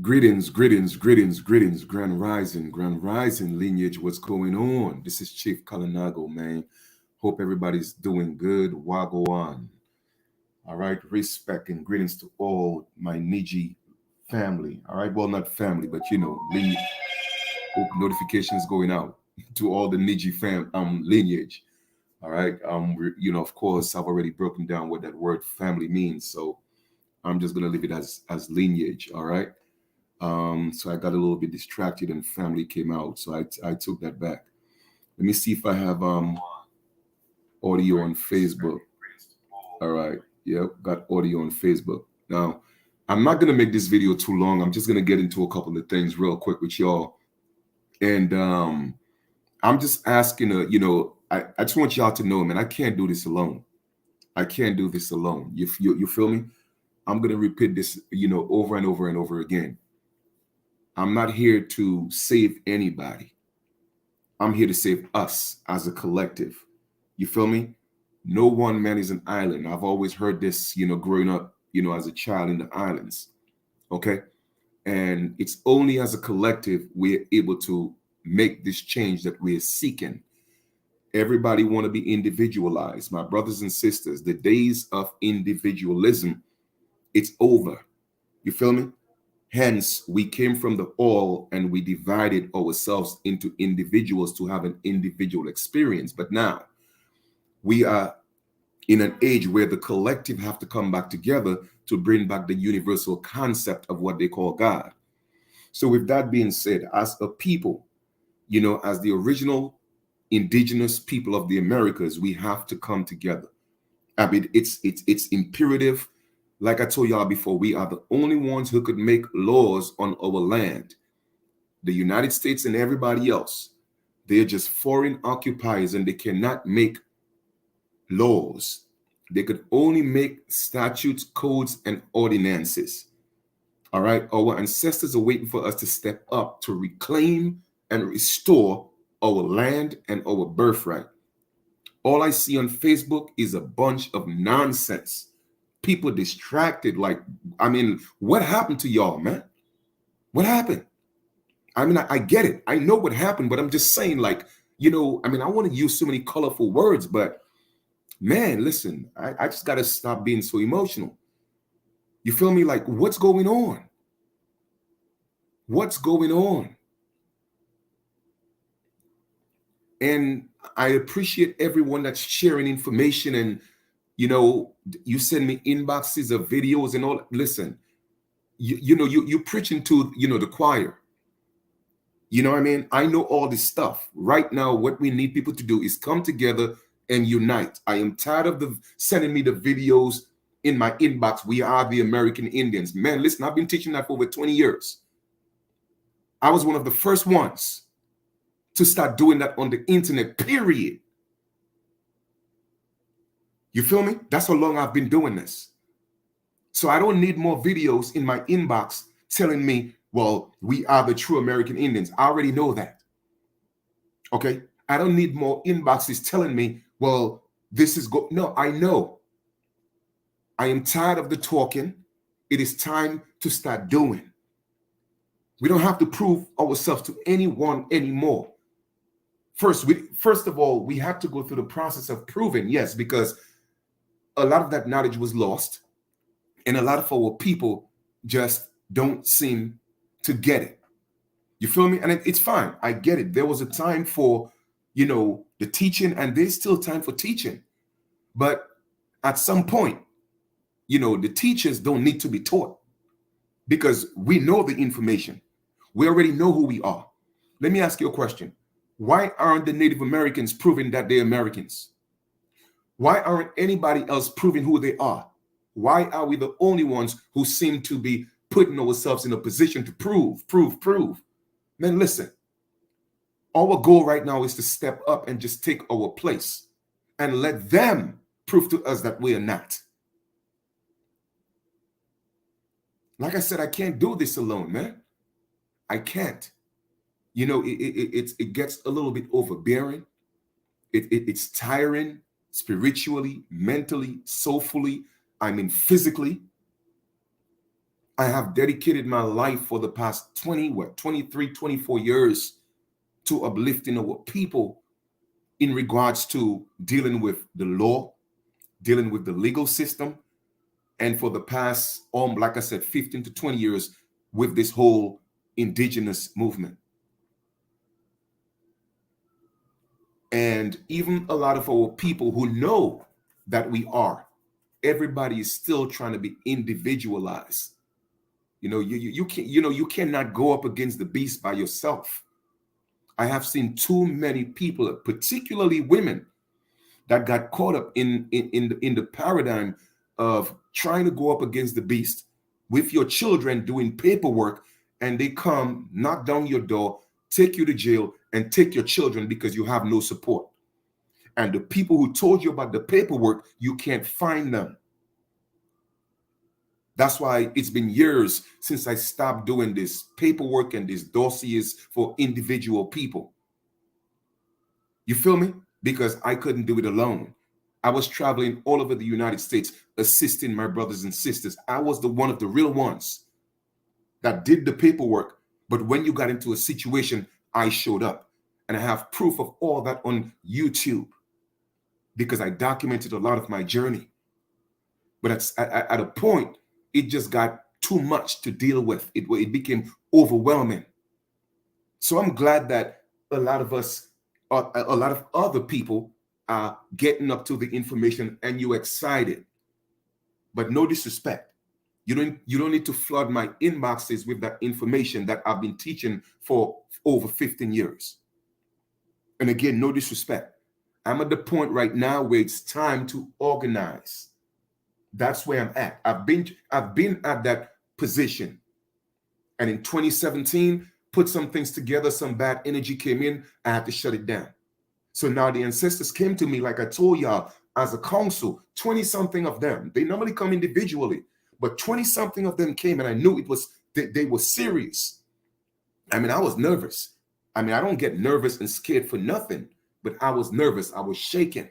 Greetings, grand rising lineage. What's going on? This is Chief Kalinago, man. Hope everybody's doing good. Wagwan. All right, respect and greetings to all my Niji family. All right, well, not family, but lineage. Hope notifications going out to all the Niji lineage. All right, of course, I've already broken down what that word family means, so I'm just gonna leave it as lineage. All right. So I got a little bit distracted and family came out. So I took that back. Let me see if I have audio on Facebook. All right. Yep, got audio on Facebook. Now, I'm not gonna make this video too long. I'm just gonna get into a couple of things real quick with y'all. And I'm just asking I just want y'all to know, man, I can't do this alone. I can't do this alone. You feel me? I'm gonna repeat this, over and over and over again. I'm not here to save anybody. I'm here to save us as a collective. You feel me? No one man is an island. I've always heard this, growing up, as a child in the islands. Okay. And it's only as a collective we're able to make this change that we're seeking. Everybody want to be individualized. My brothers and sisters, the days of individualism, it's over. You feel me? Hence, we came from the all and we divided ourselves into individuals to have an individual experience. But now we are in an age where the collective have to come back together to bring back the universal concept of what they call God. So with that being said, as a people, as the original indigenous people of the Americas, we have to come together. I mean, it's imperative. Like I told y'all before, we are the only ones who could make laws on our land. The United States and everybody else, they're just foreign occupiers and they cannot make laws. They could only make statutes, codes, and ordinances. All right. Our ancestors are waiting for us to step up to reclaim and restore our land and our birthright. All I see on Facebook is a bunch of nonsense. People distracted. Like, I mean, what happened to y'all, man? What happened? I mean, I get it. I know what happened, but I'm just saying, like, I want to use so many colorful words, but man, listen, I just got to stop being so emotional. You feel me? Like, what's going on? What's going on? And I appreciate everyone that's sharing information and, you send me inboxes of videos and all. Listen, you preaching to, the choir. You know what I mean? I know all this stuff. Right now, what we need people to do is come together and unite. I am tired of the sending me the videos in my inbox. We are the American Indians. Man, listen, I've been teaching that for over 20 years. I was one of the first ones to start doing that on the internet, period. You feel me? That's how long I've been doing this. So I don't need more videos in my inbox telling me, well, we are the true American Indians. I already know that. Okay? I don't need more inboxes telling me, well, this is go. No, I know. I am tired of the talking. It is time to start doing. We don't have to prove ourselves to anyone anymore. First of all, we have to go through the process of proving, yes, because a lot of that knowledge was lost, and a lot of our people just don't seem to get it. You feel me? And it's fine. I get it. There was a time for, the teaching, and there's still time for teaching. But at some point, the teachers don't need to be taught because we know the information. We already know who we are. Let me ask you a question. Why aren't the Native Americans proving that they're Americans? Why aren't anybody else proving who they are? Why are we the only ones who seem to be putting ourselves in a position to prove? Man, listen, our goal right now is to step up and just take our place and let them prove to us that we are not. Like I said, I can't do this alone, man. I can't. It gets a little bit overbearing. It's tiring spiritually, mentally, soulfully, I mean physically. I have dedicated my life for the past 23, 24 years to uplifting our people in regards to dealing with the law, dealing with the legal system, and for the past, like I said, 15 to 20 years with this whole indigenous movement. And even a lot of our people who know that we are, everybody is still trying to be individualized. You can't, you cannot go up against the beast by yourself. I have seen too many people, particularly women, that got caught up in the paradigm of trying to go up against the beast with your children doing paperwork, and they come, knock down your door, take you to jail, and take your children because you have no support. And the people who told you about the paperwork, you can't find them. That's why it's been years since I stopped doing this paperwork and these dossiers for individual people. You feel me? Because I couldn't do it alone. I was traveling all over the United States, assisting my brothers and sisters. I was one of the real ones that did the paperwork. But when you got into a situation, I showed up. And I have proof of all that on YouTube because I documented a lot of my journey. But at a point, it just got too much to deal with. It became overwhelming. So I'm glad that a lot of us, a lot of other people are getting up to the information and you're excited. But no disrespect. You don't need to flood my inboxes with that information that I've been teaching for over 15 years. And again, no disrespect. I'm at the point right now where it's time to organize. That's where I'm at. I've been at that position. And in 2017, put some things together, some bad energy came in, I had to shut it down. So now the ancestors came to me, like I told y'all, as a council, 20-something of them. They normally come individually, but 20-something of them came, and I knew they were serious. I mean, I was nervous. I mean, I don't get nervous and scared for nothing, but I was nervous. I was shaking.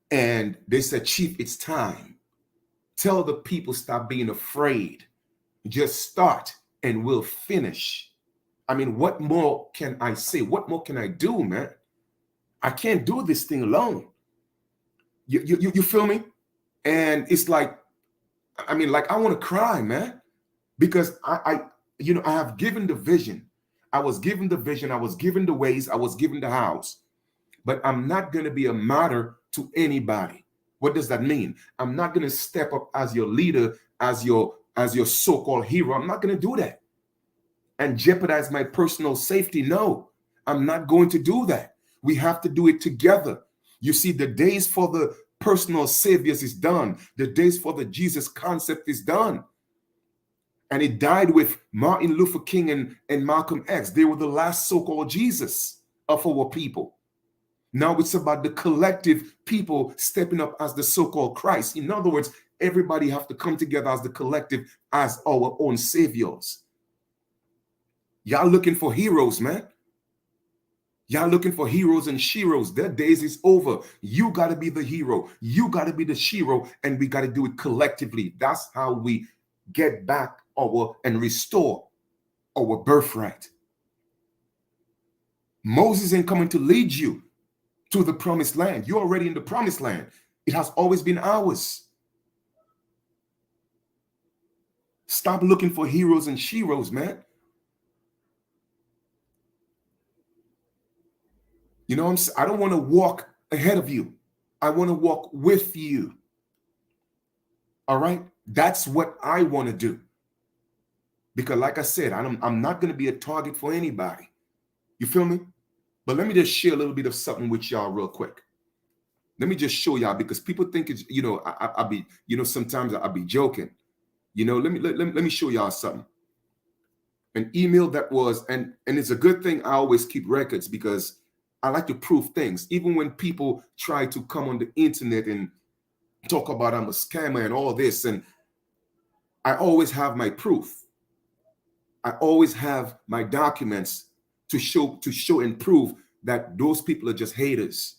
And they said, Chief, it's time. Tell the people stop being afraid. Just start and we'll finish. I mean, what more can I say? What more can I do, man? I can't do this thing alone. You feel me? And it's like, I mean, like, I want to cry, man, because I have given the vision. I was given the vision. I was given the ways. I was given the hows. But I'm not going to be a martyr to anybody. What does that mean? I'm not going to step up as your leader, as your so-called hero. I'm not going to do that and jeopardize my personal safety. No, I'm not going to do that. We have to do it together. You see, the days for the personal saviors is done. The days for the Jesus concept is done. And it died with Martin Luther King and Malcolm X. They were the last so-called Jesus of our people. Now it's about the collective people stepping up as the so-called Christ. In other words, everybody have to come together as the collective, as our own saviors. Y'all looking for heroes, man. Y'all looking for heroes and sheroes. Their days is over. You got to be the hero. You got to be the shero, and we got to do it collectively. That's how we get back and restore our birthright. Moses ain't coming to lead you to the promised land. You're already in the promised land. It has always been ours. Stop looking for heroes and sheroes, man. You know what I'm saying? I don't want to walk ahead of you. I want to walk with you. All right? That's what I want to do. Because like I said, I'm not going to be a target for anybody. You feel me? But let me just share a little bit of something with y'all real quick. Let me just show y'all, because people think it's, I'll be, sometimes I'll be joking. Let me show y'all something. An email that was, and it's a good thing I always keep records, because I like to prove things. Even when people try to come on the internet and talk about I'm a scammer and all this, and I always have my proof. I always have my documents to show and prove that those people are just haters.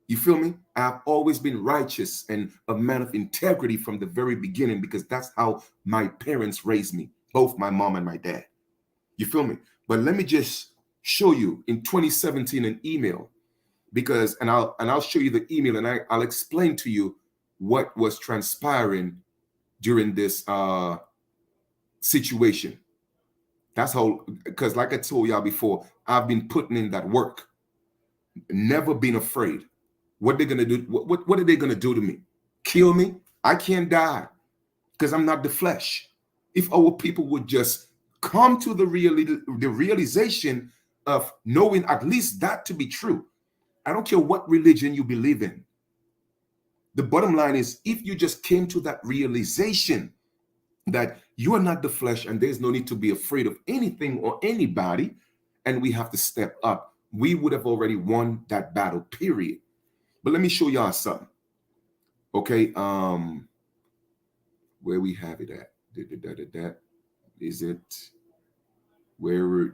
You feel me? I've always been righteous and a man of integrity from the very beginning because that's how my parents raised me, both my mom and my dad. You feel me? But let me just show you in 2017 an email because and I'll show you the email and I'll explain to you what was transpiring during this situation. That's how, because like I told y'all before, I've been putting in that work, never been afraid. What they're gonna do? What are they gonna do to me? Kill me? I can't die because I'm not the flesh. If our people would just come to the realization of knowing at least that to be true, I don't care what religion you believe in. The bottom line is, if you just came to that realization that you are not the flesh and there's no need to be afraid of anything or anybody, and we have to step up, we would have already won that battle, period. But let me show y'all something. Okay, where we have it at? Is it where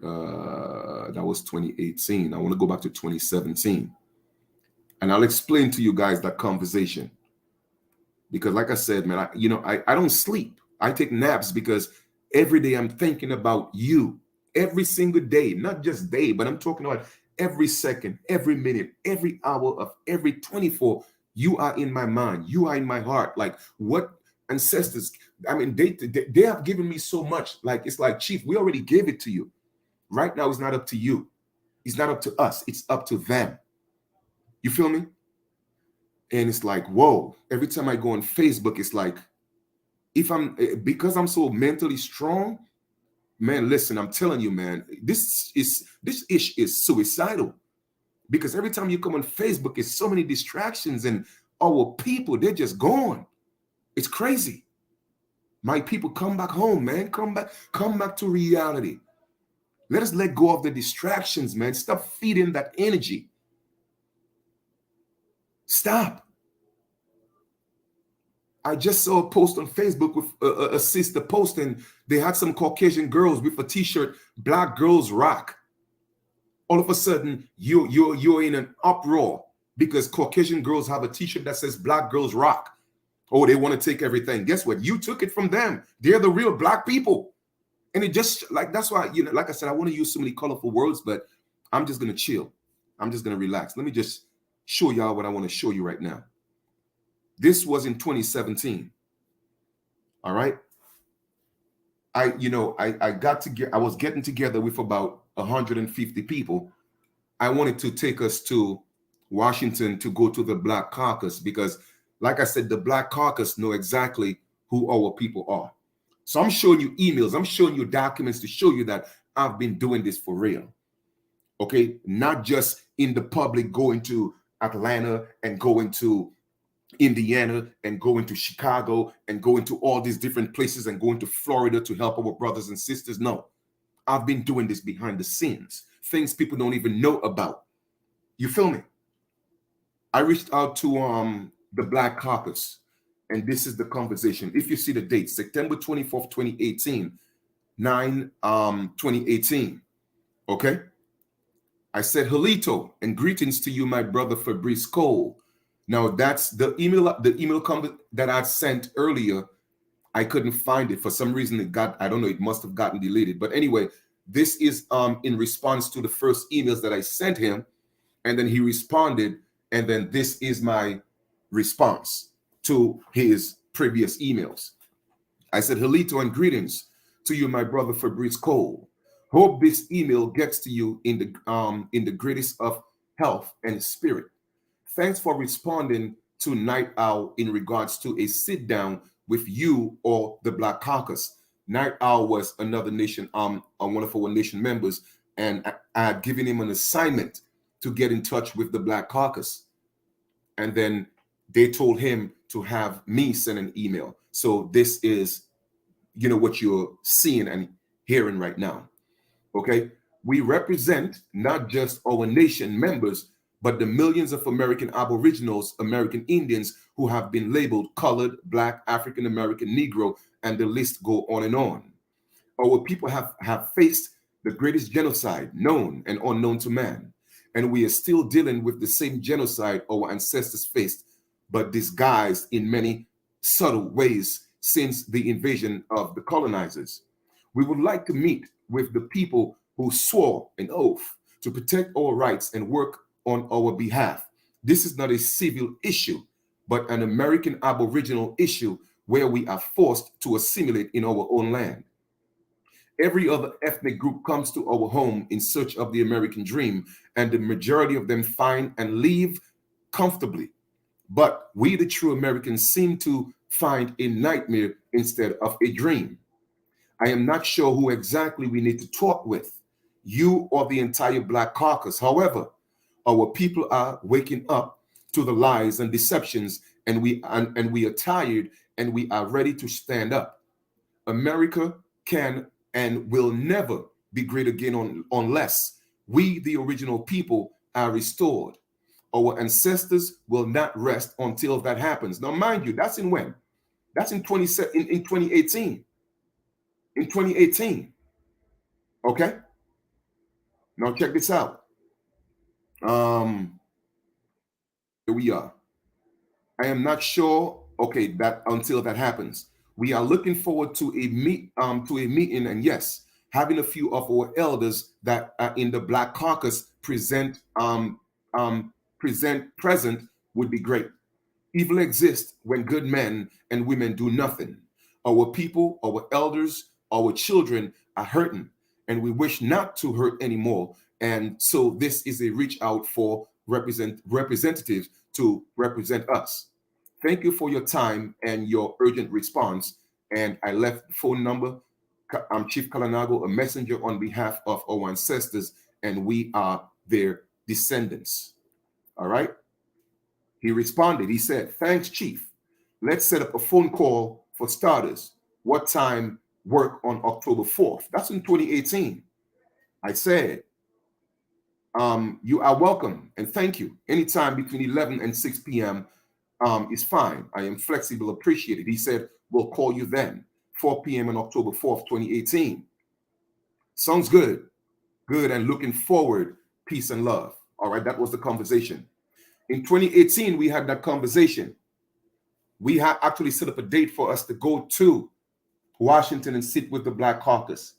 that was 2018? I want to go back to 2017. And I'll explain to you guys that conversation. Because like I said, man, I don't sleep. I take naps because every day I'm thinking about you. Every single day, not just day, but I'm talking about every second, every minute, every hour of every 24. You are in my mind. You are in my heart. Like what ancestors, I mean, they have given me so much. Like, it's like, Chief, we already gave it to you. Right now, it's not up to you. It's not up to us. It's up to them. You feel me? And it's like, whoa, every time I go on Facebook, it's like, because I'm so mentally strong, man, listen, I'm telling you, man, this ish is suicidal. Because every time you come on Facebook, it's so many distractions and our people, they're just gone. It's crazy. My people, come back home, man. Come back to reality. Let us let go of the distractions, man. Stop feeding that energy. Stop. I just saw a post on Facebook with a sister posting. They had some Caucasian girls with a T-shirt, "Black Girls Rock." All of a sudden, you're in an uproar because Caucasian girls have a T-shirt that says "Black Girls Rock." Oh, they want to take everything. Guess what? You took it from them. They're the real black people. And it just, like, that's why, like I said, I want to use so many colorful words, but I'm just going to chill. I'm just going to relax. Let me just show y'all what I want to show you right now. This was in 2017. All right. I was getting together with about 150 people. I wanted to take us to Washington to go to the Black Caucus because, like I said, the Black Caucus know exactly who our people are. So I'm showing you emails. I'm showing you documents to show you that I've been doing this for real. Okay. Not just in the public, going to Atlanta and going to Indiana and going to Chicago and going to all these different places and going to Florida to help our brothers and sisters. No, I've been doing this behind the scenes, things people don't even know about. You feel me? I reached out to the Black Caucus, and this is the conversation. If you see the date, September 24th, 2018, 2018. Okay. I said, "Helito, and greetings to you, my brother Fabrice Cole." Now that's the email that I sent earlier. I couldn't find it for some reason. I don't know, it must have gotten deleted. But anyway, this is in response to the first emails that I sent him, and then he responded, and then this is my response to his previous emails. I said, "Helito, and greetings to you, my brother Fabrice Cole. Hope this email gets to you in the greatest of health and spirit. Thanks for responding to Night Owl in regards to a sit down with you or the Black Caucus." Night Owl was another nation, one of our nation members, and I had given him an assignment to get in touch with the Black Caucus. And then they told him to have me send an email. So this is, what you're seeing and hearing right now. Okay. We represent not just our nation members, but the millions of American Aboriginals, American Indians who have been labeled colored, Black, African American, Negro, and the list go on and on. Our people have faced the greatest genocide known and unknown to man. and we are still dealing with the same genocide our ancestors faced, but disguised in many subtle ways since the invasion of the colonizers. We would like to meet with the people who swore an oath to protect our rights and work on our behalf. This is not a civil issue, but an American Aboriginal issue where we are forced to assimilate in our own land. Every other ethnic group comes to our home in search of the American dream, and the majority of them find and leave comfortably. But we, the true Americans, seem to find a nightmare instead of a dream. I am not sure who exactly we need to talk with, you or the entire Black Caucus. However, our people are waking up to the lies and deceptions, and we are tired, and we are ready to stand up. America can and will never be great again unless we, the original people, are restored. Our ancestors will not rest until that happens. Now, mind you, that's in when? That's in 2018. In 2018. Okay? Now check this out. Here we are. I am not sure, okay, that until that happens. We are looking forward to a meeting, and yes, having a few of our elders that are in the Black Caucus present would be great. Evil exists when good men and women do nothing. Our people, our elders, our children are hurting, and we wish not to hurt anymore. And so this is a reach out for representatives to represent us. Thank you for your time and your urgent response. And I left the phone number. I'm Chief Kalinago, a messenger on behalf of our ancestors, and we are their descendants. All right? He responded. He said, "Thanks, Chief. Let's set up a phone call for starters. What time work on October 4th?" That's in 2018. I said, "You are welcome and thank you. Anytime between 11 and 6 p.m. Is fine. I am flexible, appreciate it." He said, "We'll call you then, 4 p.m. on October 4th, 2018. Sounds good. Good, and looking forward. Peace and love." All right, that was the conversation. In 2018, we had that conversation. We had actually set up a date for us to go to Washington and sit with the Black Caucus.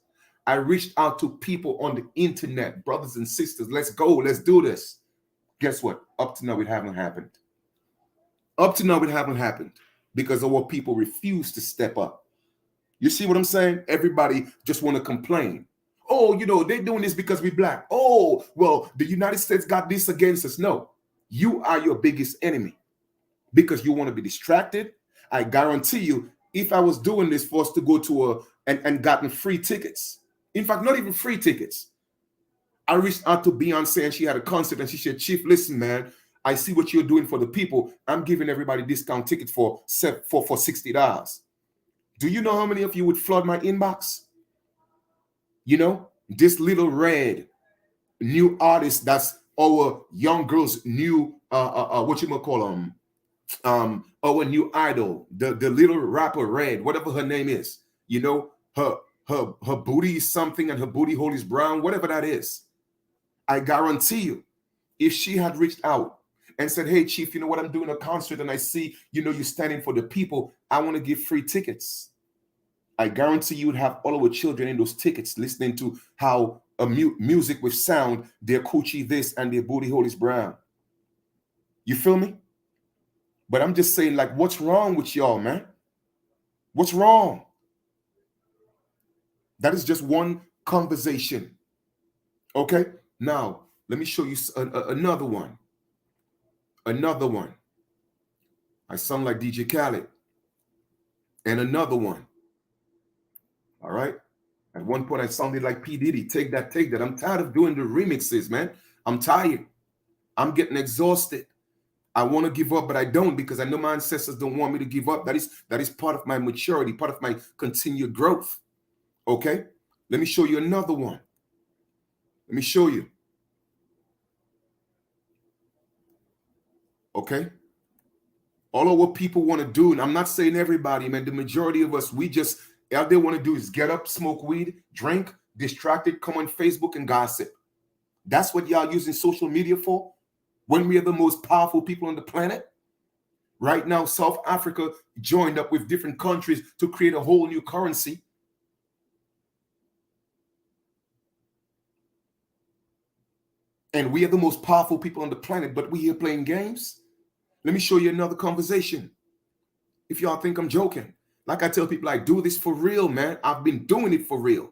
I reached out to people on the internet, brothers and sisters, let's go, let's do this. Guess what? Up to now, it haven't happened. Up to now, it haven't happened because our people refuse to step up. You see what I'm saying? Everybody just want to complain. Oh, you know, they're doing this because we're Black. Oh, well, the United States got this against us. No, you are your biggest enemy because you want to be distracted. I guarantee you, if I was doing this for us to go to and gotten free tickets, in fact, not even free tickets. I reached out to Beyonce and she had a concert and she said, "Chief, listen, man, I see what you're doing for the people. I'm giving everybody discount tickets for $60. Do you know how many of you would flood my inbox? You know, this Little Red, new artist, that's our young girls' new what you might call our new idol, the little rapper Red, whatever her name is. You know, her booty is something and her booty hole is brown, whatever that is. I guarantee you, if she had reached out and said, "Hey, Chief, you know what, I'm doing a concert and I see, you know, you're standing for the people. I want to give free tickets." I guarantee you would have all our children in those tickets listening to how a music with sound, their coochie this and their booty hole is brown. You feel me? But I'm just saying, like, what's wrong with y'all, man? What's wrong? That is just one conversation. Okay? Now, let me show you another one. Another one. I sound like DJ Khaled. And another one. All right? At one point, I sounded like P. Diddy. Take that, take that. I'm tired of doing the remixes, man. I'm tired. I'm getting exhausted. I want to give up, but I don't because I know my ancestors don't want me to give up. That is part of my maturity, part of my continued growth. Okay? Let me show you another one. Let me show you. Okay? All our people want to do, and I'm not saying everybody, man, the majority of us, all they want to do is get up, smoke weed, drink, distracted, come on Facebook and gossip. That's what y'all using social media for? When we are the most powerful people on the planet? Right now, South Africa joined up with different countries to create a whole new currency. And we are the most powerful people on the planet, but we here playing games? Let me show you another conversation. If y'all think I'm joking. Like I tell people, I do this for real, man. I've been doing it for real.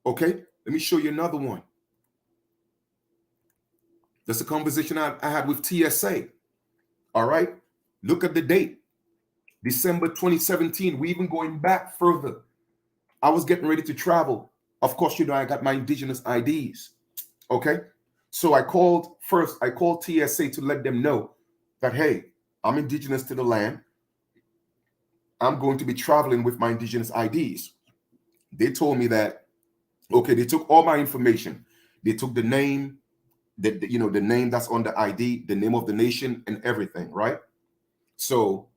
Okay? Let me show you another one. That's a conversation I had with TSA. All right? Look at the date. December 2017. We even going back further. I was getting ready to travel. Of course, you know, I got my indigenous IDs. Okay? So I called TSA to let them know that, hey, I'm indigenous to the land. I'm going to be traveling with my indigenous IDs. They told me that, okay, they took all my information. They took the name, the name that's on the ID, the name of the nation, and everything, right? So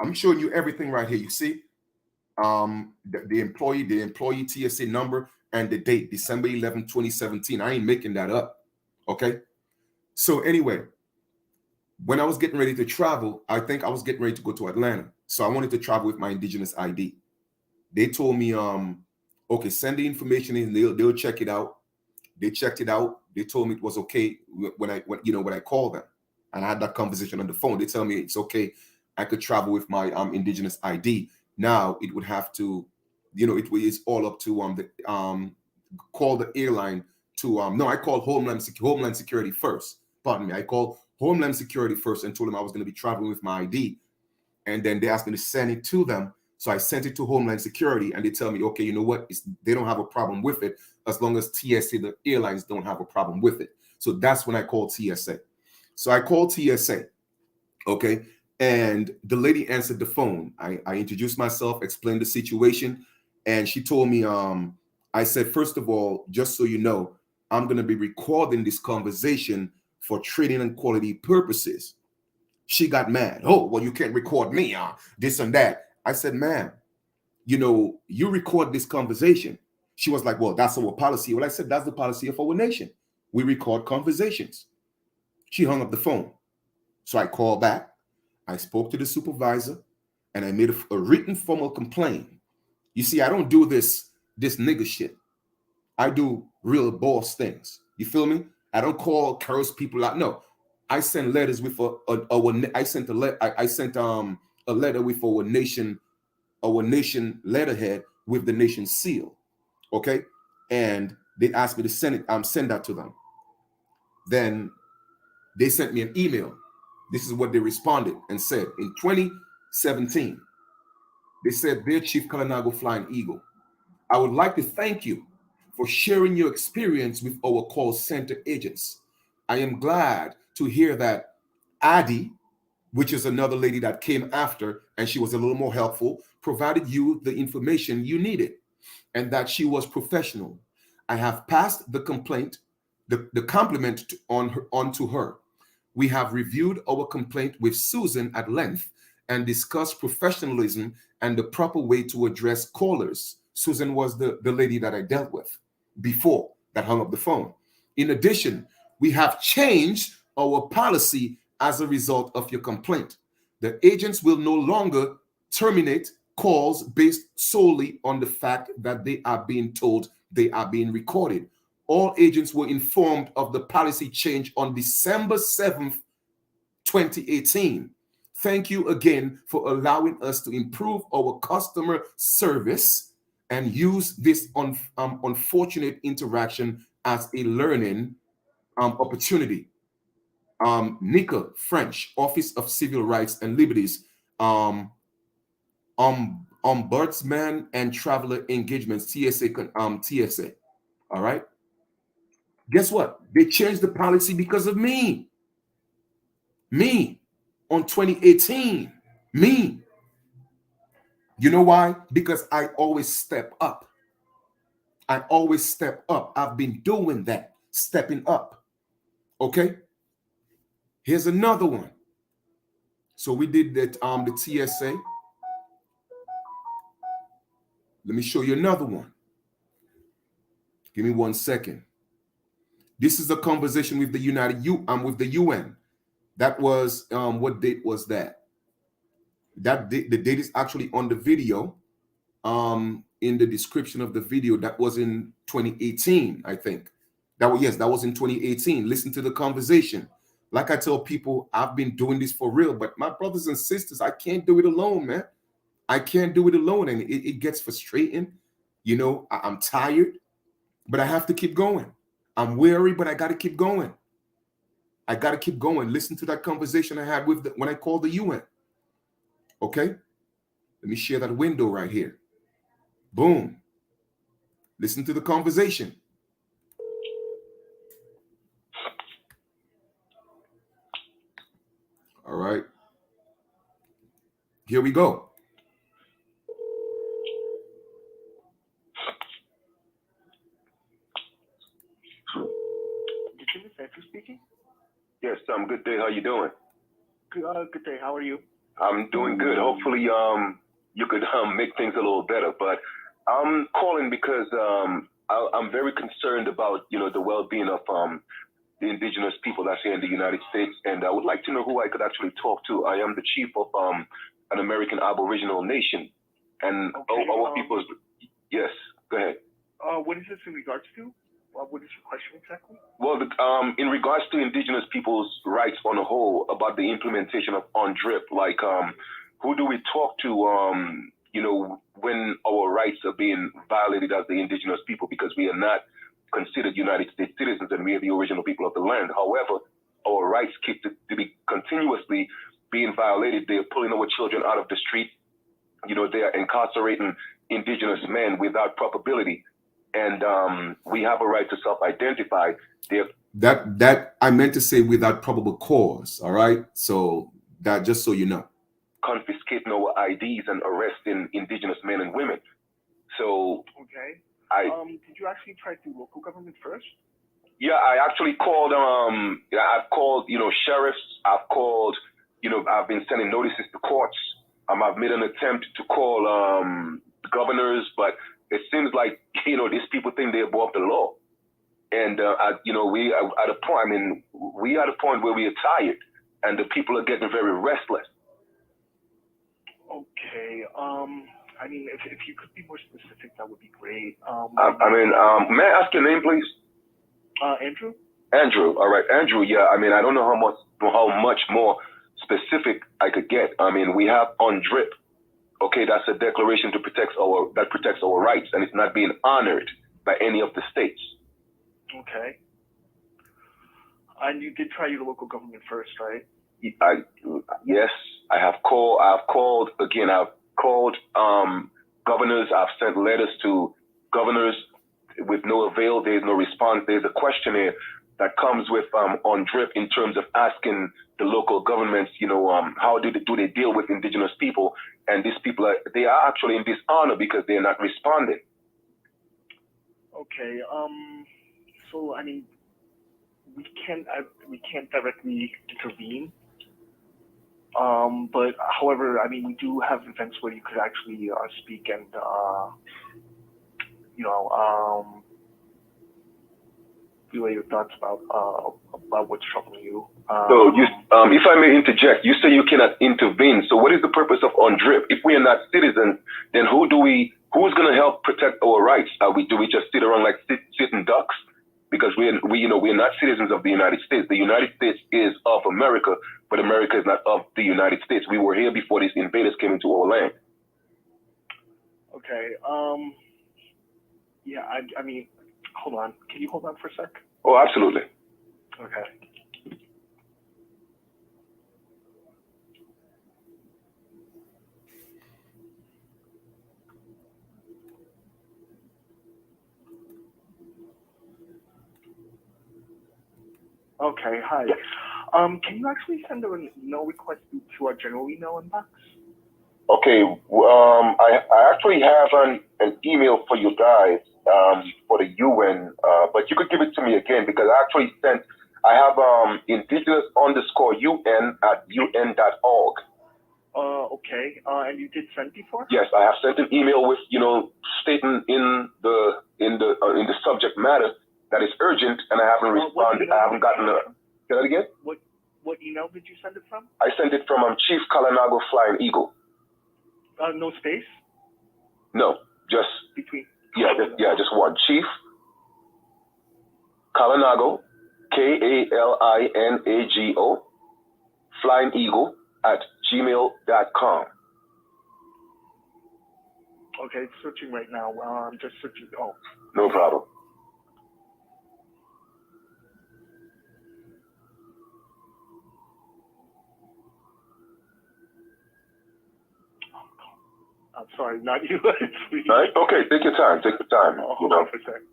I'm showing you everything right here. You see, the employee TSA number and the date, December 11, 2017. I ain't making that up. Okay. So anyway, when I was getting ready to travel, I think I was getting ready to go to Atlanta. So I wanted to travel with my indigenous ID. They told me, okay, send the information in, they'll check it out. They checked it out. They told me it was okay when I called them, and I had that conversation on the phone. They tell me it's okay. I could travel with my indigenous ID. Now it would have to, it's all up to call the airline to no, I called Homeland Security first. Pardon me. I called Homeland Security first and told them I was going to be traveling with my ID, and then they asked me to send it to them. So I sent it to Homeland Security, and they tell me, okay, you know what? They don't have a problem with it as long as TSA, the airlines, don't have a problem with it. So that's when I called TSA. So I called TSA, okay, and the lady answered the phone. I introduced myself, explained the situation, and she told me, I said, first of all, just so you know, I'm going to be recording this conversation for training and quality purposes. She got mad. Oh, well, you can't record me, this and that. I said, ma'am, you record this conversation. She was like, well, that's our policy. Well, I said, that's the policy of our nation. We record conversations. She hung up the phone. So I called back. I spoke to the supervisor, and I made a written formal complaint. You see, I don't do this nigga shit. I do real boss things. You feel me? I don't curse people out. No, I send letters with I sent a letter with our nation letterhead with the nation seal. Okay, and they asked me to send that to them. Then they sent me an email. This is what they responded and said in 2017. They said, "Dear Chief Kalinago Flying Eagle, I would like to thank you for sharing your experience with our call center agents. I am glad to hear that Addie, which is another lady that came after, and she was a little more helpful, provided you the information you needed, and that she was professional. I have passed the complaint, the compliment on to her. We have reviewed our complaint with Susan at length and discussed professionalism and the proper way to address callers." Susan was the lady that I dealt with before that hung up the phone. "In addition, we have changed our policy as a result of your complaint. The agents will no longer terminate calls based solely on the fact that they are being told they are being recorded. All agents were informed of the policy change on December 7th, 2018. Thank you again for allowing us to improve our customer service and use this unfortunate interaction as a learning opportunity. Nika French, Office of Civil Rights and Liberties, Ombudsman and Traveler Engagements, TSA. All right. Guess what? They changed the policy because of me. Me on 2018. Me. You know why? Because I always step up. I always step up. I've been doing that, stepping up. Okay. Here's another one. So we did that, the TSA. Let me show you another one. Give me 1 second. This is a conversation with the with the UN. That was what date was that? The date is actually on the video. In the description of the video. That was in 2018, I think. That was in 2018. Listen to the conversation. Like I tell people, I've been doing this for real, but my brothers and sisters, I can't do it alone, man. I can't do it alone, and it gets frustrating. You know, I'm tired, but I have to keep going. I'm weary, but I got to keep going. I got to keep going. Listen to that conversation I had when I called the UN. Okay? Let me share that window right here. Boom. Listen to the conversation. All right. Here we go. Speaking? Yes, good day. How you doing? Good day. How are you? I'm doing good. Hopefully, you could make things a little better. But I'm calling because I'm very concerned about the well-being of the indigenous people that's here in the United States, and I would like to know who I could actually talk to. I am the chief of an American Aboriginal nation, and our people's. Yes, go ahead. What is this in regards to? What is your question exactly? Well, in regards to indigenous people's rights on a whole, about the implementation of UNDRIP, like who do we talk to, when our rights are being violated as the indigenous people, because we are not considered United States citizens and we are the original people of the land. However, our rights keep to be continuously being violated. They are pulling our children out of the street. They are incarcerating indigenous men without probability. And we have a right to self-identify. That I meant to say without probable cause. All right. So that, just so you know, confiscating our IDs and arresting indigenous men and women. So okay. Did you actually try to local government first? Yeah, I actually called. I've called. Sheriffs. I've called. I've been sending notices to courts. I've made an attempt to call governors, but it seems like these people think they're above the law, and we are at a point. I mean, we are at a point where we are tired, and the people are getting very restless. Okay. I mean, if you could be more specific, that would be great. May I ask your name, please? Andrew. Andrew. All right, Andrew. Yeah. I mean, I don't know how much more specific I could get. I mean, we have UNDRIP. Okay, that's a declaration that protects our rights, and it's not being honored by any of the states. Okay. And you did try your local government first, right? Yes, I have called. I've called again. I've called governors. I've sent letters to governors with no avail. There's no response. There's a questionnaire that comes with UNDRIP in terms of asking the local governments, how do they deal with indigenous people? And these people they are actually in dishonor because they're not responding. Okay. So I mean, we can't directly intervene. But however, I mean, we do have events where you could actually speak and relay your thoughts about what's troubling you. So, if I may interject, you say you cannot intervene. So, what is the purpose of UNDRIP? If we are not citizens, then who's going to help protect our rights? Do we just sit around like sitting ducks? Because we're not citizens of the United States. The United States is of America, but America is not of the United States. We were here before these invaders came into our land. Okay. Yeah. I mean, hold on. Can you hold on for a sec? Oh, absolutely. Okay. Okay, hi. Can you actually send an email request to our general email inbox? Okay, I actually have an email for you guys for the UN, but you could give it to me again because I have indigenous_UN@un.org. Okay, and you did send before? Yes, I have sent an email with stating in the subject matter that is urgent, and I haven't responded. I haven't gotten a. Say that again. What email did you send it from? I sent it from Chief Kalinago Flying Eagle. No space. No, just between. Just one. Chief Kalinago, Kalinago, Flying Eagle @gmail.com. Okay, searching right now. I'm just searching. Oh. No problem. I'm sorry, not you. All right. Okay, take your time. Take your time. Hold on for a second.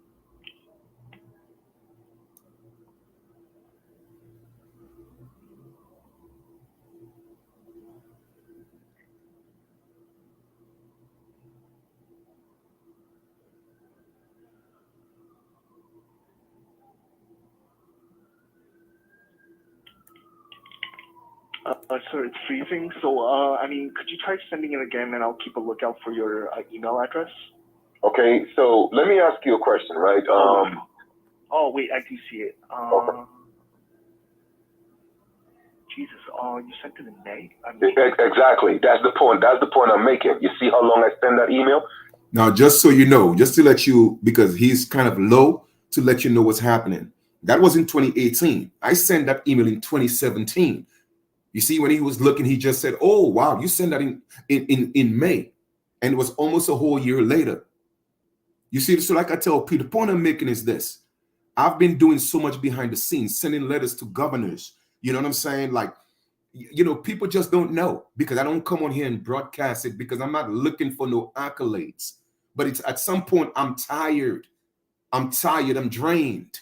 Sir, it's freezing. So, I mean, could you try sending it again, and I'll keep a lookout for your email address? Okay, so let me ask you a question, right? Oh, wait, I do see it. Okay. Jesus, you sent it in May? Exactly. That's the point. That's the point I'm making. You see how long I send that email? Now, just so you know, just to let you, because he's kind of low, to let you know what's happening. That was in 2018. I sent that email in 2017. You see, when he was looking, he just said, "Oh, wow, you sent that in May," and it was almost a whole year later. You see, so like I tell Peter, the point I'm making is this: I've been doing so much behind the scenes, sending letters to governors. You know what I'm saying? Like, you know, people just don't know because I don't come on here and broadcast it because I'm not looking for no accolades. But it's at some point I'm tired. I'm drained.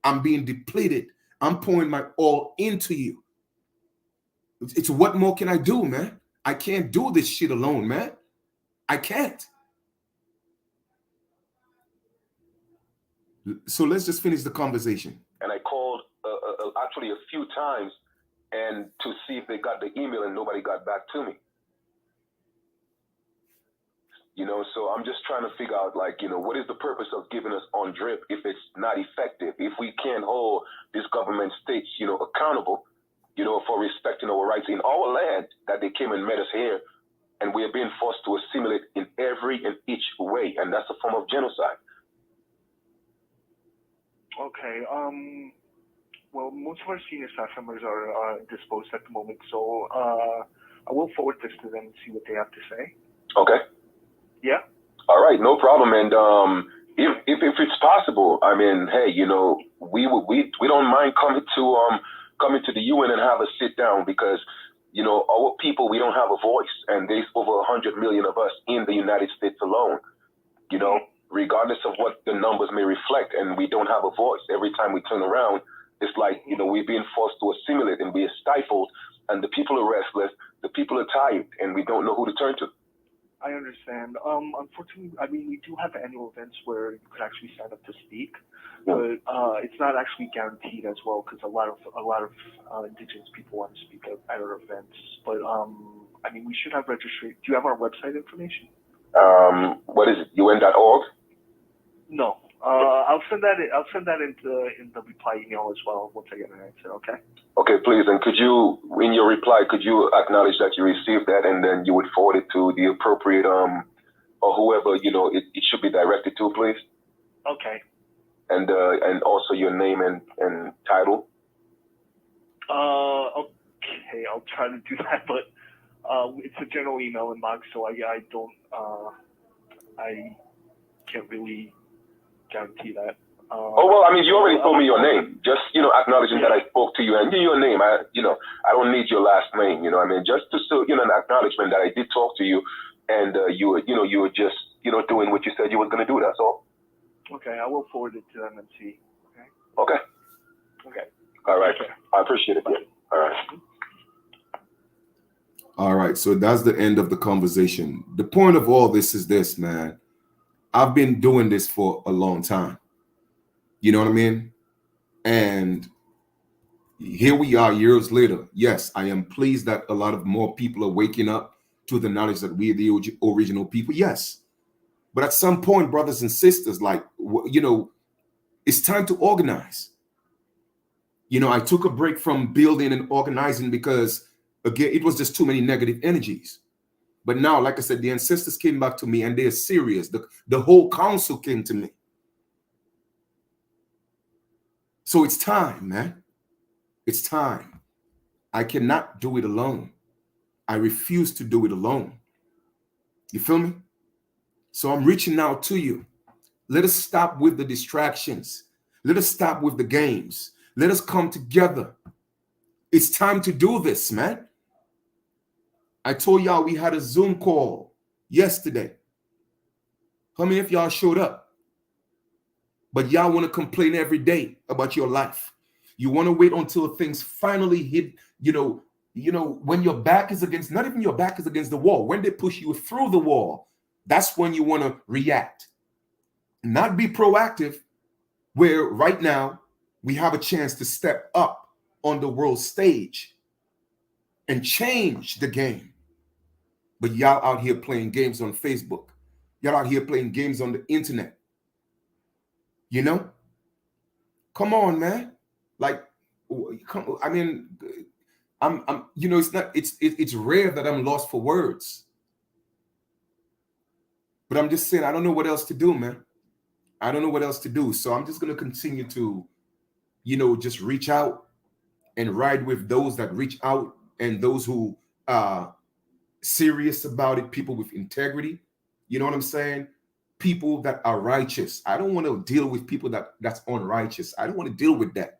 I'm being depleted. I'm pouring my all into you. It's what more can I do, man? I can't do this shit alone, man. I can't. So let's just finish the conversation. And I called actually a few times and to see if they got the email, and nobody got back to me. You know, so I'm just trying to figure out, like, you know, what is the purpose of giving us on drip if it's not effective? If we can't hold these government states, you know, accountable, you know, for respecting our rights in our land that they came and met us here, and we are being forced to assimilate in every and each way, and that's a form of genocide. Okay. Well, most of our senior staff members are disposed at the moment, so I will forward this to them and see what they have to say. Okay. Yeah. All right, no problem. And if it's possible, I mean, hey, you know, we don't mind coming to the UN and have a sit down because, you know, our people, we don't have a voice, and there's over 100 million of us in the United States alone. You know, regardless of what the numbers may reflect, and we don't have a voice. Every time we turn around, it's like, you know, we're being forced to assimilate and be stifled, and the people are restless, the people are tired, and we don't know who to turn to. I understand. Unfortunately, I mean, we do have annual events where you could actually sign up to speak, but it's not actually guaranteed as well because a lot of indigenous people want to speak at our events. But I mean, we should have registration. Do you have our website information? What is it? UN.org? No. I'll send that in the reply email as well once I get an answer. Okay. Okay, please. And could you, in your reply, could you acknowledge that you received that, and then you would forward it to the appropriate or whoever, you know, it should be directed to, please. Okay. And also your name and title. Okay, I'll try to do that, but it's a general email inbox, so I don't I can't really guarantee that. Oh, well, I mean, you already told me your name. Just, you know, acknowledging that I spoke to you and your name. I don't need your last name. You know, I mean, just to show, you know, an acknowledgement that I did talk to you, and you were just, you know, doing what you said you were going to do. That's all. Okay, I will forward it to them and see. Okay. Okay. Okay. All right. Okay. I appreciate it. Yeah. All right. All right. So that's the end of the conversation. The point of all this is this, man. I've been doing this for a long time. You know what I mean? And here we are years later. Yes, I am pleased that a lot of more people are waking up to the knowledge that we are the original people. Yes. But at some point, brothers and sisters, like, you know, It's time to organize. You know, I took a break from building and organizing because, again, it was just too many negative energies. But now, like I said, the ancestors came back to me and they're serious. The whole council came to me. So it's time, man. It's time. I cannot do it alone. I refuse to do it alone. You feel me? So I'm reaching out to you. Let us stop with the distractions. Let us stop with the games. Let us come together. It's time to do this, man. I told y'all we had a Zoom call yesterday. How many of y'all showed up? But y'all want to complain every day about your life. You want to wait until things finally hit, you know, when your back is against, not even your back is against the wall, when they push you through the wall, that's when you want to react. Not be proactive, where right now we have a chance to step up on the world stage and change the game. But y'all out here playing games on Facebook. Y'all out here playing games on the internet. You know? Come on, man. Like, I mean, I'm you know, it's rare that I'm lost for words. But I'm just saying, I don't know what else to do, man. I don't know what else to do. So I'm just going to continue to, you know, just reach out and ride with those that reach out and those who are serious about it, people with integrity. You know what I'm saying? People that are righteous. I don't want to deal with people that's unrighteous. I don't want to deal with that.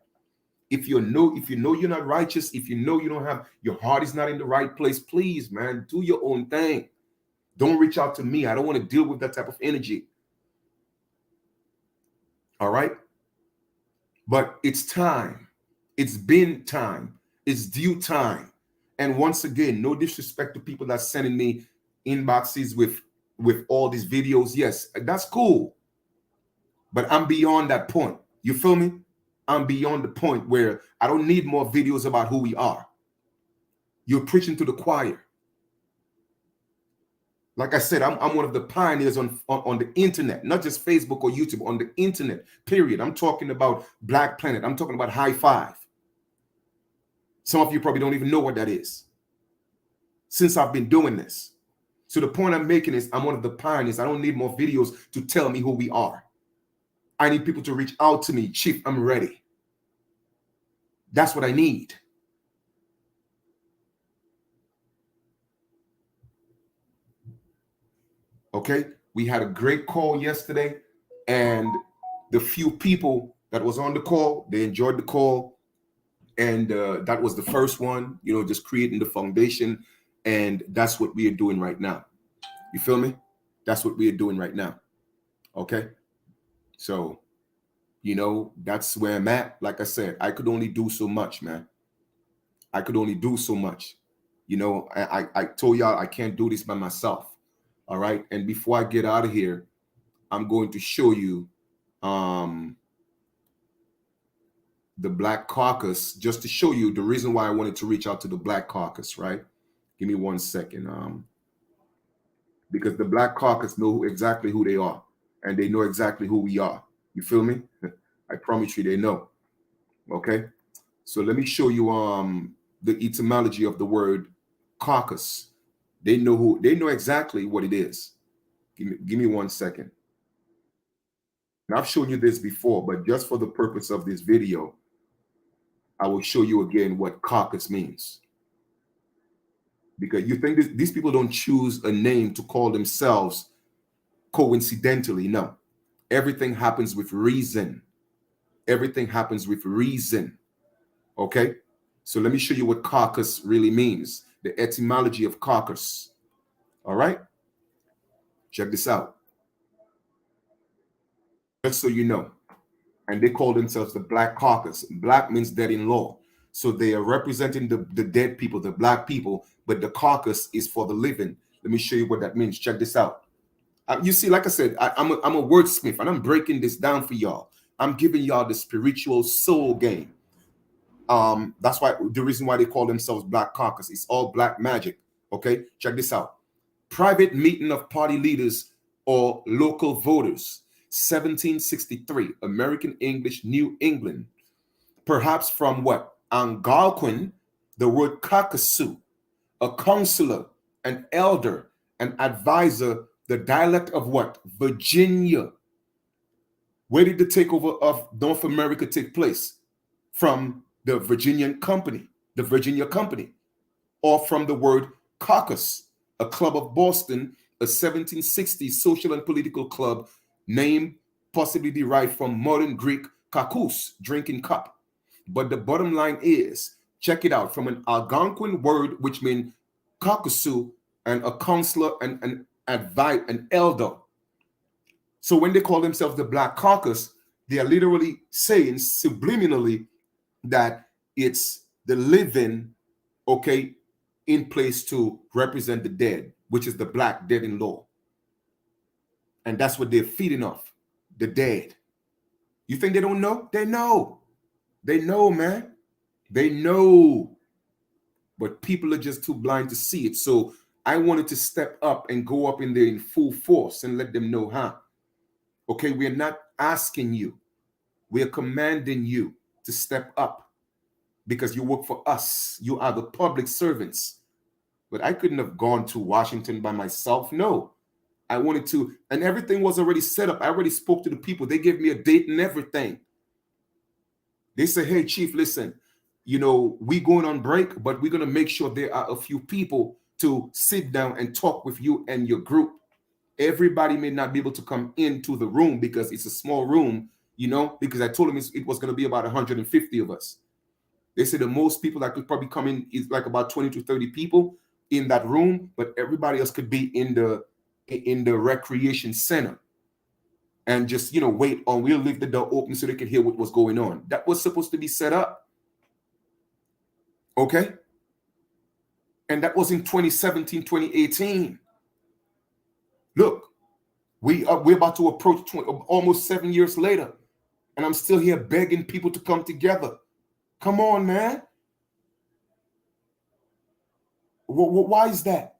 If you know you're not righteous, if you know you don't have, your heart is not in the right place, please, man, do your own thing. Don't reach out to me. I don't want to deal with that type of energy. All right? But it's time. It's been time. It's due time. And once again, no disrespect to people that's sending me inboxes with all these videos. Yes, that's cool. But I'm beyond that point. You feel me? I'm beyond the point where I don't need more videos about who we are. You're preaching to the choir. Like I said, I'm one of the pioneers on the internet, not just Facebook or YouTube, on the internet, period. I'm talking about Black Planet. I'm talking about High Five. Some of you probably don't even know what that is since I've been doing this. So the point I'm making is I'm one of the pioneers. I don't need more videos to tell me who we are. I need people to reach out to me. Chief, I'm ready. That's what I need. Okay, we had a great call yesterday, and the few people that was on the call, they enjoyed the call, and that was the first one, you know, just creating the foundation, and that's what we are doing right now. You feel me? That's what we are doing right now. Okay, so, you know, that's where I'm at. Like I said, I could only do so much, man. I could only do so much. You know, I told y'all I can't do this by myself. All right. And before I get out of here, I'm going to show you the Black Caucus, just to show you the reason why I wanted to reach out to the Black Caucus, right? Give me 1 second. Because the Black Caucus know exactly who they are, and they know exactly who we are. You feel me? I promise you they know. Okay. So let me show you the etymology of the word caucus. They know exactly what it is. Give me 1 second. And I've shown you this before, but just for the purpose of this video, I will show you again what caucus means. Because you think these people don't choose a name to call themselves coincidentally. No. Everything happens with reason. Everything happens with reason. Okay? So let me show you what caucus really means. The etymology of caucus. All right? Check this out. Just so you know. And they call themselves the Black Caucus. Black means dead in law. So they are representing the dead people, the Black people, but the caucus is for the living. Let me show you what that means. Check this out. You see, like I said, I'm a wordsmith, and I'm breaking this down for y'all. I'm giving y'all the spiritual soul game. That's why the reason why they call themselves Black Caucus. It's all black magic. Okay, check this out. Private meeting of party leaders or local voters. 1763, American English, New England. Perhaps from what? Algonquin, the word Caucasus, a counselor, an elder, an advisor, the dialect of what? Virginia. Where did the takeover of North America take place? From the Virginian Company, the Virginia Company, or from the word caucus, a club of Boston, a 1760s social and political club, name possibly derived from modern Greek kakous, drinking cup. But the bottom line is, check it out, from an Algonquin word which means caucasus, and a counselor and an elder. So when they call themselves the Black Caucus, they are literally saying subliminally that it's the living, okay, in place to represent the dead, which is the black dead in law. And that's what they're feeding off, the dead. You think they don't know? They know. They know, man. They know. But people are just too blind to see it. So I wanted to step up and go up in there in full force and let them know, okay, we're not asking you. We're commanding you to step up because you work for us. You are the public servants. But I couldn't have gone to Washington by myself. No, I wanted to, and everything was already set up. I already spoke to the people. They gave me a date and everything. They said, hey, Chief, listen, we going on break, but we're going to make sure there are a few people to sit down and talk with you and your group. Everybody may not be able to come into the room because it's a small room, because I told them it was going to be about 150 of us. They said the most people that could probably come in is like about 20 to 30 people in that room, but everybody else could be in the recreation center and just, wait on. We'll leave the door open so they can hear what was going on. That was supposed to be set up. Okay. And that was in 2017, 2018. Look, we're about to approach almost 7 years later, and I'm still here begging people to come together. Come on, man. Why is that?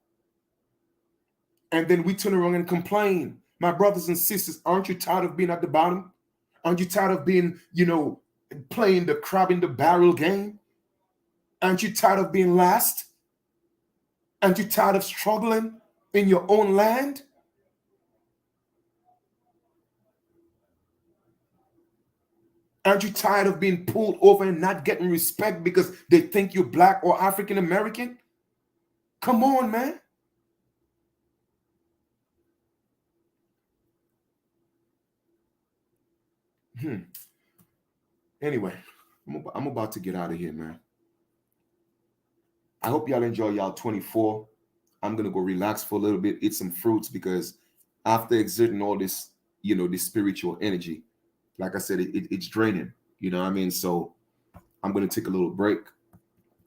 And then we turn around and complain. My brothers and sisters, aren't you tired of being at the bottom? Aren't you tired of being, playing the crab in the barrel game? Aren't you tired of being last? Aren't you tired of struggling in your own land? Aren't you tired of being pulled over and not getting respect because they think you're black or African American? Come on, man. Anyway, I'm about to get out of here, man. I hope y'all enjoy y'all 24. I'm going to go relax for a little bit, eat some fruits, because after exerting all this, this spiritual energy, like I said, it's draining, you know what I mean? So I'm going to take a little break.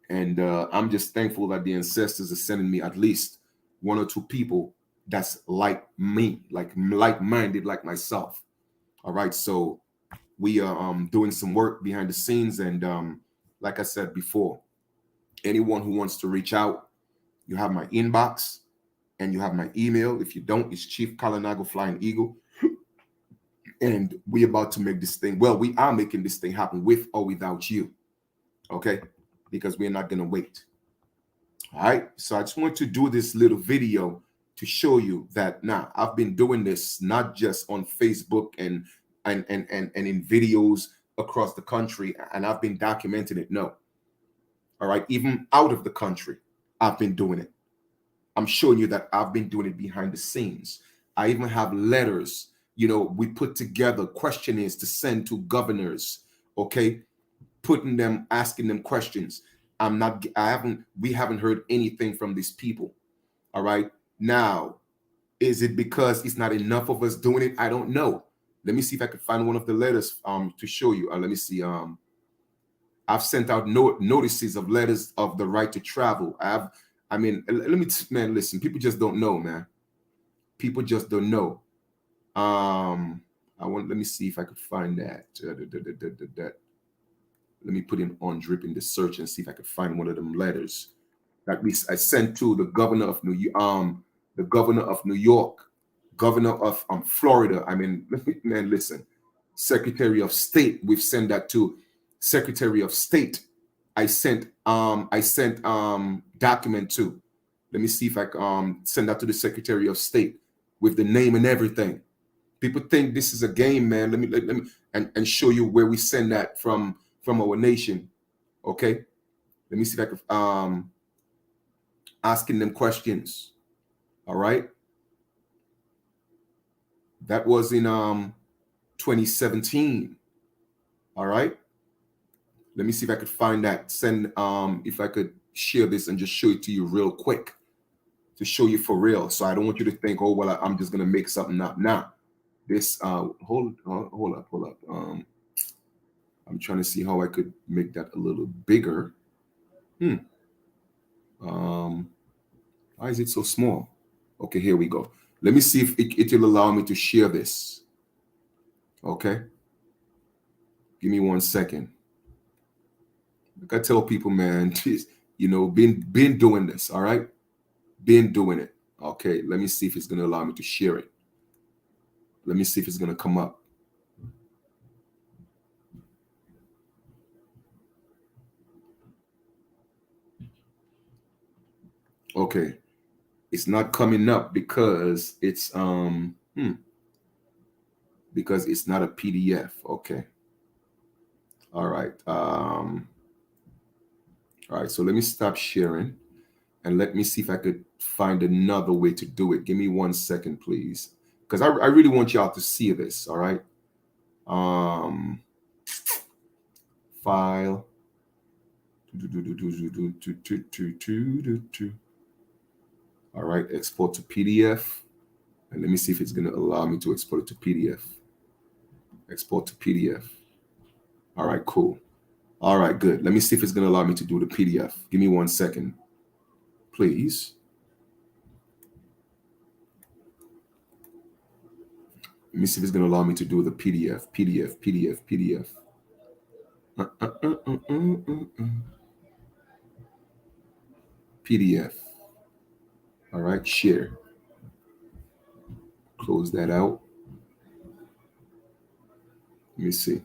And I'm just thankful that the ancestors are sending me at least one or two people that's like me, like-minded, like myself. All right. So we are doing some work behind the scenes. And like I said before, anyone who wants to reach out, you have my inbox and you have my email. If you don't, it's Chief Kalinago Flying Eagle. And we're about to make this thing. Well, we are making this thing happen with or without you. Okay. Because we're not going to wait. All right. So I just want to do this little video to show you that now I've been doing this not just on Facebook and in videos across the country, and I've been documenting it. No. All right. Even out of the country, I've been doing it. I'm showing you that I've been doing it behind the scenes. I even have letters, we put together questionnaires to send to governors. Okay. Asking them questions. We haven't heard anything from these people. All right. Now, is it because it's not enough of us doing it? I don't know. Let me see if I could find one of the letters to show you. Let me see. I've sent out notices of letters of the right to travel. Listen, people just don't know, man. People just don't know. Let me see if I could find that. Let me put in on drip in the search and see if I could find one of them letters that I sent to the governor of New York, Governor of Florida. I mean, man, listen. Secretary of State. We've sent that to Secretary of State. I sent document to. Let me see if I send that to the Secretary of State with the name and everything. People think this is a game, man. Let me and show you where we send that from our nation. Okay. Let me see if I can asking them questions. All right. That was in 2017. All right. Let me see if I could find that. Send if I could share this and just show it to you real quick to show you for real. So I don't want you to think, oh well, I'm just gonna make something up now. This hold up. I'm trying to see how I could make that a little bigger. Why is it so small? Okay, here we go. Let me see if it will allow me to share this. Okay. Give me 1 second. Like I tell people, man, geez, been doing this, all right? Been doing it. Okay, let me see if it's going to allow me to share it. Let me see if it's going to come up. Okay. It's not coming up because it's because it's not a PDF. Okay. All right. All right. So let me stop sharing and let me see if I could find another way to do it. Give me 1 second, please. Because I really want y'all to see this. All right. File. All right. Export to PDF. And let me see if it's going to allow me to export it to PDF. Export to PDF. All right, cool. All right, good. Let me see if it's going to allow me to do the PDF. Give me 1 second, please. Let me see if it's going to allow me to do the PDF. PDF. All right, share. Close that out. Let me see.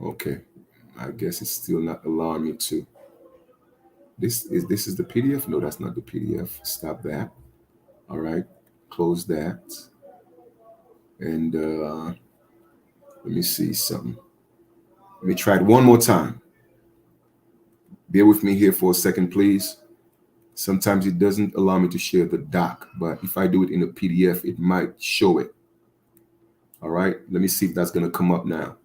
Okay, I guess it's still not allowing me to. This is the PDF? No, that's not the PDF. Stop that. All right, close that. And let me see something. Let me try it one more time. Bear with me here for a second, please. Sometimes it doesn't allow me to share the doc, but if I do it in a PDF, it might show it. All right, let me see if that's going to come up now.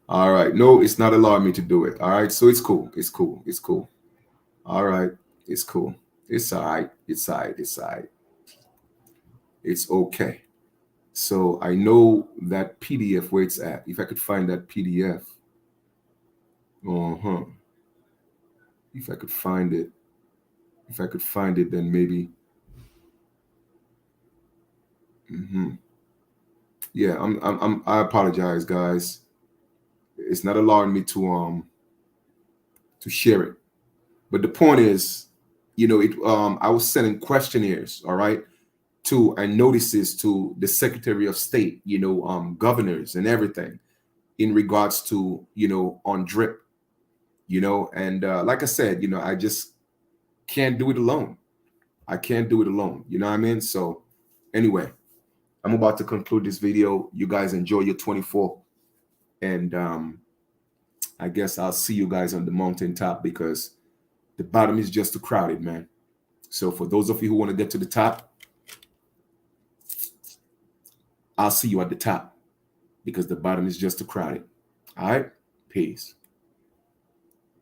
All right. No, it's not allowing me to do it. All right. So it's cool. It's cool. It's cool. All right. It's cool. It's all right. It's all right. It's all right. It's okay. So I know that PDF where it's at. If I could find that PDF. If I could find it. If I could find it, then maybe. Yeah, I apologize, guys. It's not allowing me to share it. But the point is, I was sending questionnaires, all right, and notices to the Secretary of State, governors and everything in regards to, on drip, and like I said, I just can't do it alone. I can't do it alone. You know what I mean? So anyway, I'm about to conclude this video. You guys enjoy your 24. And I guess I'll see you guys on the mountaintop because the bottom is just too crowded, man. So for those of you who want to get to the top, I'll see you at the top because the bottom is just too crowded. All right? Peace.